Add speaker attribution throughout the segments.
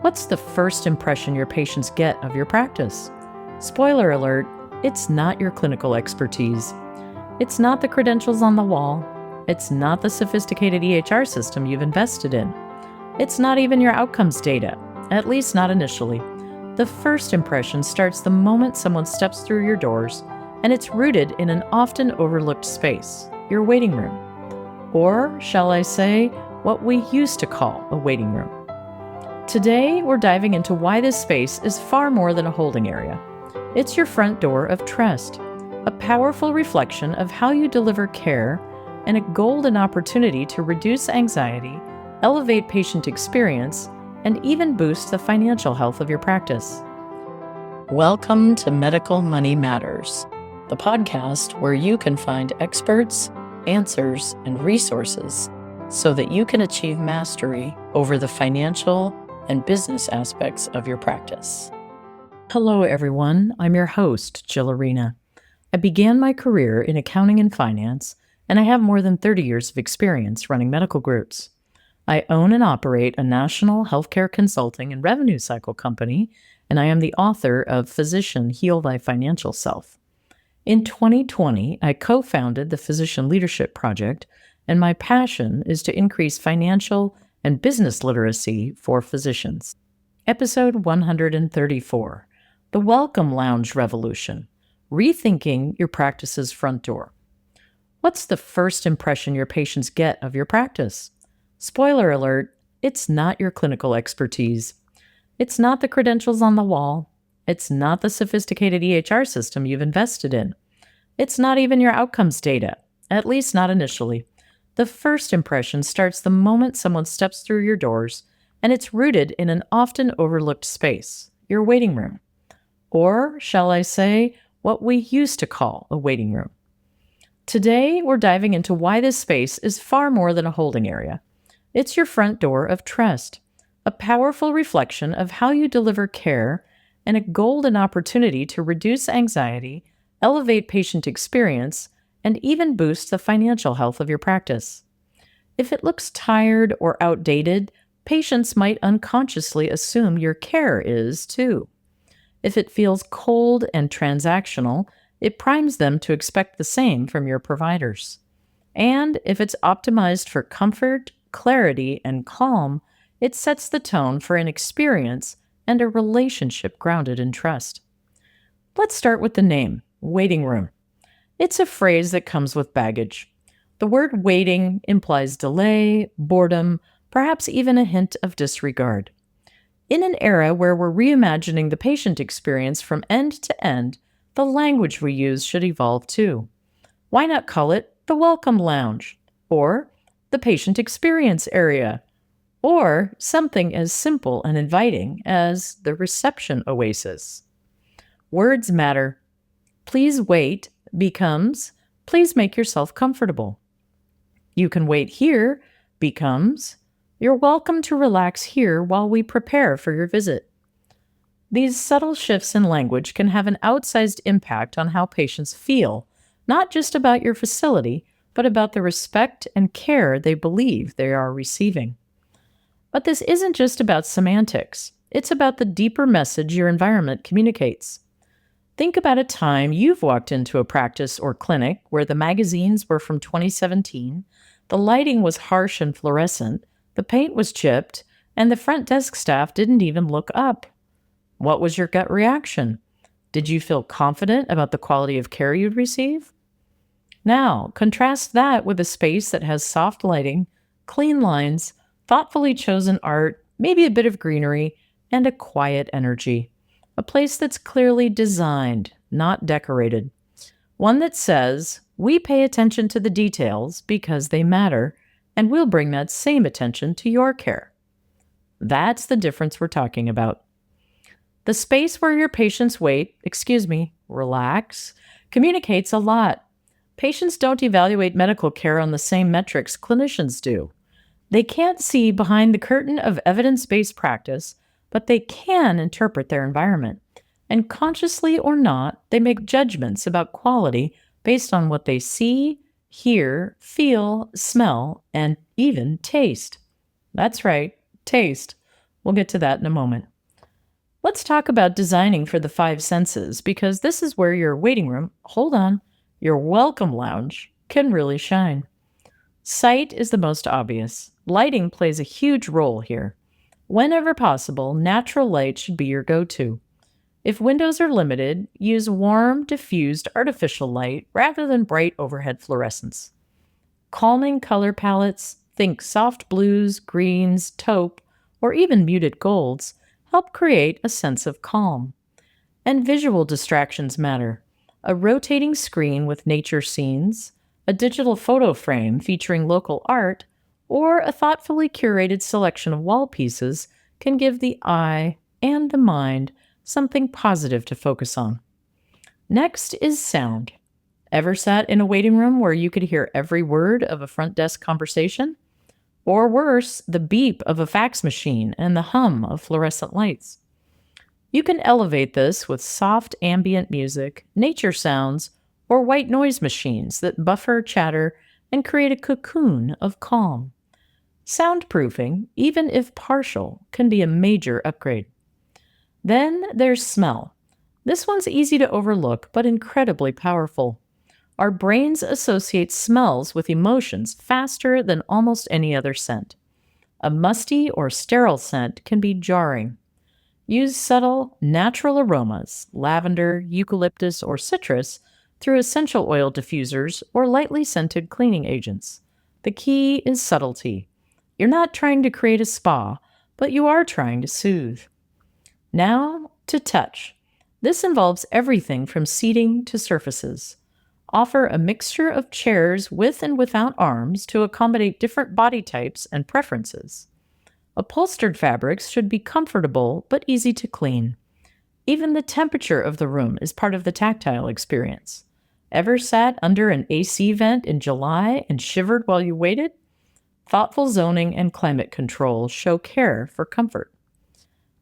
Speaker 1: What's the first impression your patients get of your practice? Spoiler alert, it's not your clinical expertise. It's not the credentials on the wall. It's not the sophisticated EHR system you've invested in. It's not even your outcomes data, at least not initially. The first impression starts the moment someone steps through your doors, and it's rooted in an often overlooked space, your waiting room. Or, shall I say, what we used to call a waiting room. Today, we're diving into why this space is far more than a holding area. It's your front door of trust, a powerful reflection of how you deliver care, and a golden opportunity to reduce anxiety, elevate patient experience, and even boost the financial health of your practice. Welcome to Medical Money Matters, the podcast where you can find experts, answers, and resources so that you can achieve mastery over the financial and business aspects of your practice. Hello, everyone. I'm your host, Jill Arena. I began my career in accounting and finance, and I have more than 30 years of experience running medical groups. I own and operate a national healthcare consulting and revenue cycle company, and I am the author of Physician Heal Thy Financial Self. In 2020, I co-founded the Physician Leadership Project, and my passion is to increase financial and business literacy for physicians. Episode 134, The Welcome Lounge Revolution, Rethinking Your Practice's Front Door. What's the first impression your patients get of your practice? Spoiler alert, it's not your clinical expertise. It's not the credentials on the wall. It's not the sophisticated EHR system you've invested in. It's not even your outcomes data, at least not initially. The first impression starts the moment someone steps through your doors, and it's rooted in an often overlooked space, your waiting room. Or, shall I say, what we used to call a waiting room. Today, we're diving into why this space is far more than a holding area. It's your front door of trust, a powerful reflection of how you deliver care, and a golden opportunity to reduce anxiety, elevate patient experience, and even boost the financial health of your practice. If it looks tired or outdated, patients might unconsciously assume your care is too. If it feels cold and transactional, it primes them to expect the same from your providers. And if it's optimized for comfort, clarity, and calm, it sets the tone for an experience and a relationship grounded in trust. Let's start with the name, waiting room. It's a phrase that comes with baggage. The word waiting implies delay, boredom, perhaps even a hint of disregard. In an era where we're reimagining the patient experience from end to end, the language we use should evolve too. Why not call it the Welcome Lounge, or the Patient Experience Area, or something as simple and inviting as the Reception Oasis? Words matter. Please wait becomes, please make yourself comfortable. You can wait here becomes, you're welcome to relax here while we prepare for your visit. These subtle shifts in language can have an outsized impact on how patients feel, not just about your facility, but about the respect and care they believe they are receiving. But this isn't just about semantics. It's about the deeper message your environment communicates. Think about a time you've walked into a practice or clinic where the magazines were from 2017, the lighting was harsh and fluorescent, the paint was chipped, and the front desk staff didn't even look up. What was your gut reaction? Did you feel confident about the quality of care you'd receive? Now, contrast that with a space that has soft lighting, clean lines, thoughtfully chosen art, maybe a bit of greenery, and a quiet energy. A place that's clearly designed, not decorated. One that says, we pay attention to the details because they matter, and we'll bring that same attention to your care. That's the difference we're talking about. The space where your patients relax, communicates a lot. Patients don't evaluate medical care on the same metrics clinicians do. They can't see behind the curtain of evidence-based practice, but they can interpret their environment. And consciously or not, they make judgments about quality based on what they see, hear, feel, smell, and even taste. That's right, taste. We'll get to that in a moment. Let's talk about designing for the five senses, because this is where your waiting room, your welcome lounge, can really shine. Sight is the most obvious. Lighting plays a huge role here. Whenever possible, natural light should be your go-to. If windows are limited, use warm, diffused artificial light rather than bright overhead fluorescence. Calming color palettes, think soft blues, greens, taupe, or even muted golds, help create a sense of calm. And visual distractions matter. A rotating screen with nature scenes, a digital photo frame featuring local art, or a thoughtfully curated selection of wall pieces can give the eye and the mind something positive to focus on. Next is sound. Ever sat in a waiting room where you could hear every word of a front desk conversation? Or worse, the beep of a fax machine and the hum of fluorescent lights. You can elevate this with soft ambient music, nature sounds, or white noise machines that buffer chatter and create a cocoon of calm. Soundproofing, even if partial, can be a major upgrade. Then there's smell. This one's easy to overlook, but incredibly powerful. Our brains associate smells with emotions faster than almost any other scent. A musty or sterile scent can be jarring. Use subtle, natural aromas, lavender, eucalyptus, or citrus, through essential oil diffusers or lightly scented cleaning agents. The key is subtlety. You're not trying to create a spa, but you are trying to soothe. Now to touch. This involves everything from seating to surfaces. Offer a mixture of chairs with and without arms to accommodate different body types and preferences. Upholstered fabrics should be comfortable but easy to clean. Even the temperature of the room is part of the tactile experience. Ever sat under an AC vent in July and shivered while you waited? Thoughtful zoning and climate control show care for comfort.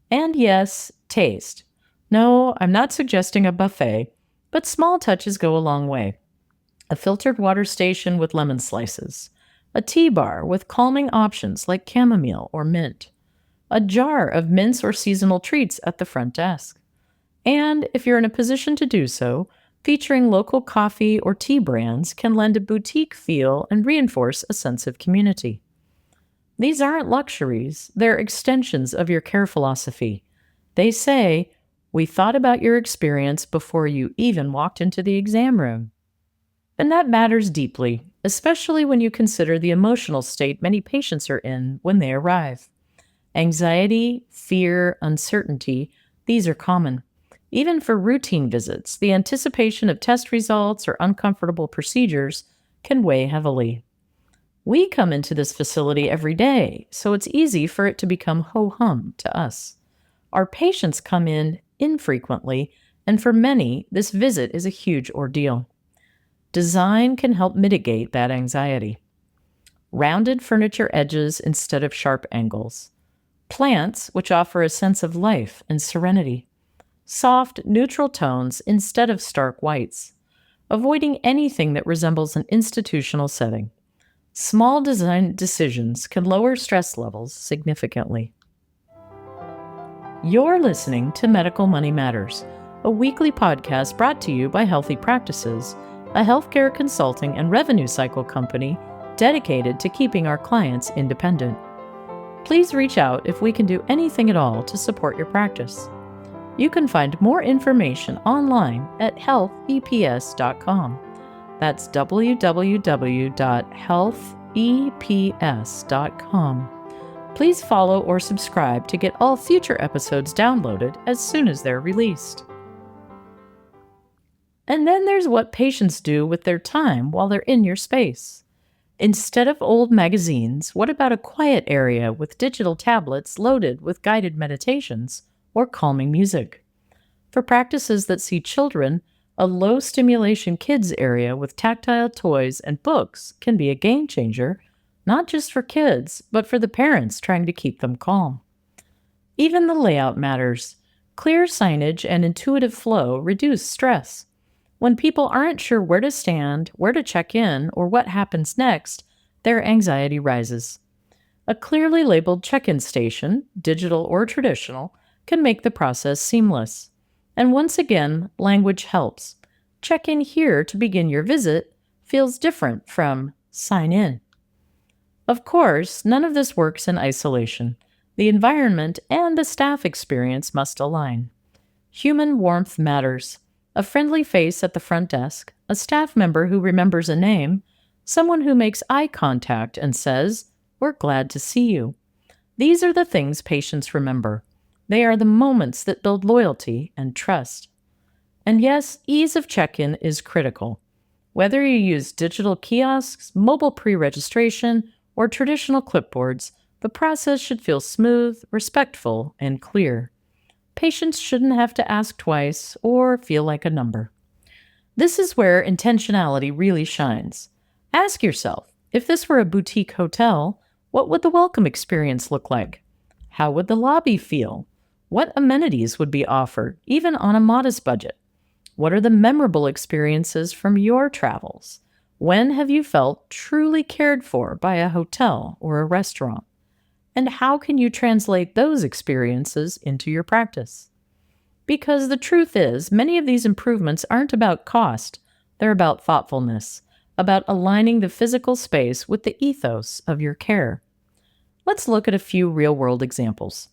Speaker 1: And yes, taste. No, I'm not suggesting a buffet, but small touches go a long way. A filtered water station with lemon slices. A tea bar with calming options like chamomile or mint. A jar of mints or seasonal treats at the front desk. And if you're in a position to do so, featuring local coffee or tea brands can lend a boutique feel and reinforce a sense of community. These aren't luxuries, they're extensions of your care philosophy. They say, we thought about your experience before you even walked into the exam room. And that matters deeply, especially when you consider the emotional state many patients are in when they arrive. Anxiety, fear, uncertainty, these are common. Even for routine visits, the anticipation of test results or uncomfortable procedures can weigh heavily. We come into this facility every day, so it's easy for it to become ho-hum to us. Our patients come in infrequently, and for many, this visit is a huge ordeal. Design can help mitigate that anxiety. Rounded furniture edges instead of sharp angles. Plants, which offer a sense of life and serenity. Soft, neutral tones instead of stark whites. Avoiding anything that resembles an institutional setting. Small design decisions can lower stress levels significantly. You're listening to Medical Money Matters, a weekly podcast brought to you by Healthy Practices, a healthcare consulting and revenue cycle company dedicated to keeping our clients independent. Please reach out if we can do anything at all to support your practice. You can find more information online at healtheps.com. That's www.healtheps.com. Please follow or subscribe to get all future episodes downloaded as soon as they're released. And then there's what patients do with their time while they're in your space. Instead of old magazines, what about a quiet area with digital tablets loaded with guided meditations or calming music? For practices that see children, a low-stimulation kids area with tactile toys and books can be a game changer, not just for kids, but for the parents trying to keep them calm. Even the layout matters. Clear signage and intuitive flow reduce stress. When people aren't sure where to stand, where to check in, or what happens next, their anxiety rises. A clearly labeled check-in station, digital or traditional, can make the process seamless. And once again, language helps. Check in here to begin your visit feels different from sign in. Of course, none of this works in isolation. The environment and the staff experience must align. Human warmth matters. A friendly face at the front desk, a staff member who remembers a name, someone who makes eye contact and says, "We're glad to see you." These are the things patients remember. They are the moments that build loyalty and trust. And yes, ease of check-in is critical. Whether you use digital kiosks, mobile pre-registration, or traditional clipboards, the process should feel smooth, respectful, and clear. Patients shouldn't have to ask twice or feel like a number. This is where intentionality really shines. Ask yourself, if this were a boutique hotel, what would the welcome experience look like? How would the lobby feel? What amenities would be offered, even on a modest budget? What are the memorable experiences from your travels? When have you felt truly cared for by a hotel or a restaurant? And how can you translate those experiences into your practice? Because the truth is, many of these improvements aren't about cost, they're about thoughtfulness, about aligning the physical space with the ethos of your care. Let's look at a few real-world examples.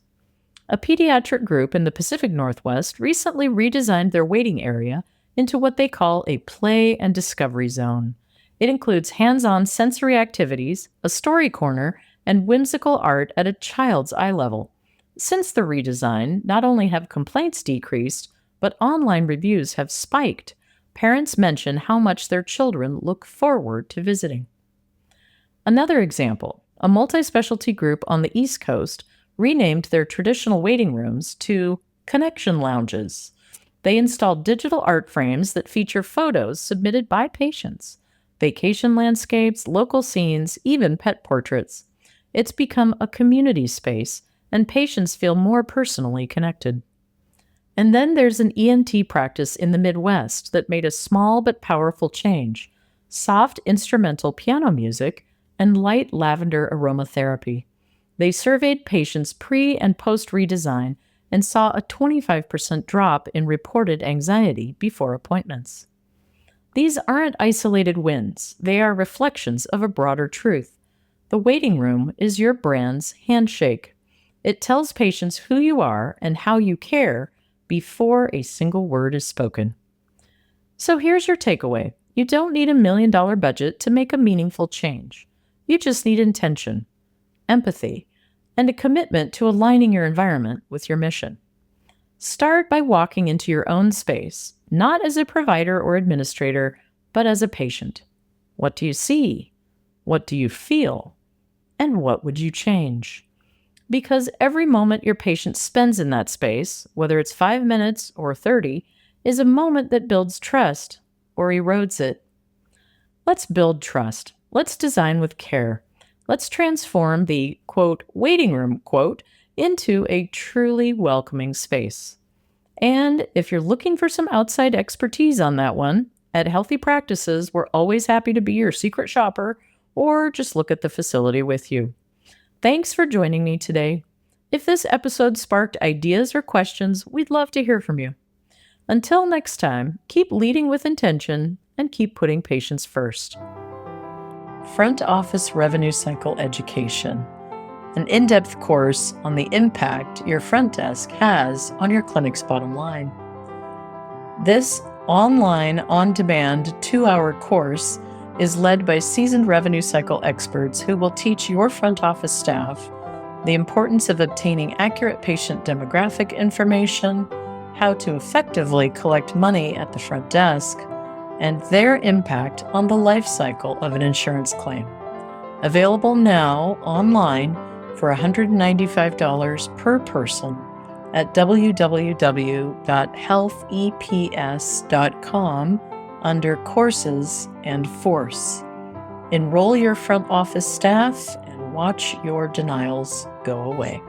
Speaker 1: A pediatric group in the Pacific Northwest recently redesigned their waiting area into what they call a play and discovery zone. It includes hands-on sensory activities, a story corner, and whimsical art at a child's eye level. Since the redesign, not only have complaints decreased, but online reviews have spiked. Parents mention how much their children look forward to visiting. Another example, a multi-specialty group on the East Coast renamed their traditional waiting rooms to connection lounges. They installed digital art frames that feature photos submitted by patients, vacation landscapes, local scenes, even pet portraits. It's become a community space, and patients feel more personally connected. And then there's an ENT practice in the Midwest that made a small but powerful change: soft instrumental piano music and light lavender aromatherapy. They surveyed patients pre- and post-redesign and saw a 25% drop in reported anxiety before appointments. These aren't isolated wins. They are reflections of a broader truth. The waiting room is your brand's handshake. It tells patients who you are and how you care before a single word is spoken. So here's your takeaway. You don't need $1 million budget to make a meaningful change. You just need intention, empathy, and a commitment to aligning your environment with your mission. Start by walking into your own space, not as a provider or administrator, but as a patient. What do you see? What do you feel? And what would you change? Because every moment your patient spends in that space, whether it's 5 minutes or 30, is a moment that builds trust or erodes it. Let's build trust. Let's design with care. Let's transform the, quote, waiting room, quote, into a truly welcoming space. And if you're looking for some outside expertise on that one, at Healthy Practices, we're always happy to be your secret shopper or just look at the facility with you. Thanks for joining me today. If this episode sparked ideas or questions, we'd love to hear from you. Until next time, keep leading with intention and keep putting patients first. Front Office Revenue Cycle Education, an in-depth course on the impact your front desk has on your clinic's bottom line. This online, on-demand, 2-hour course is led by seasoned revenue cycle experts who will teach your front office staff the importance of obtaining accurate patient demographic information, how to effectively collect money at the front desk, and their impact on the life cycle of an insurance claim. Available now online for $195 per person at www.healtheps.com under Courses and Force. Enroll your front office staff and watch your denials go away.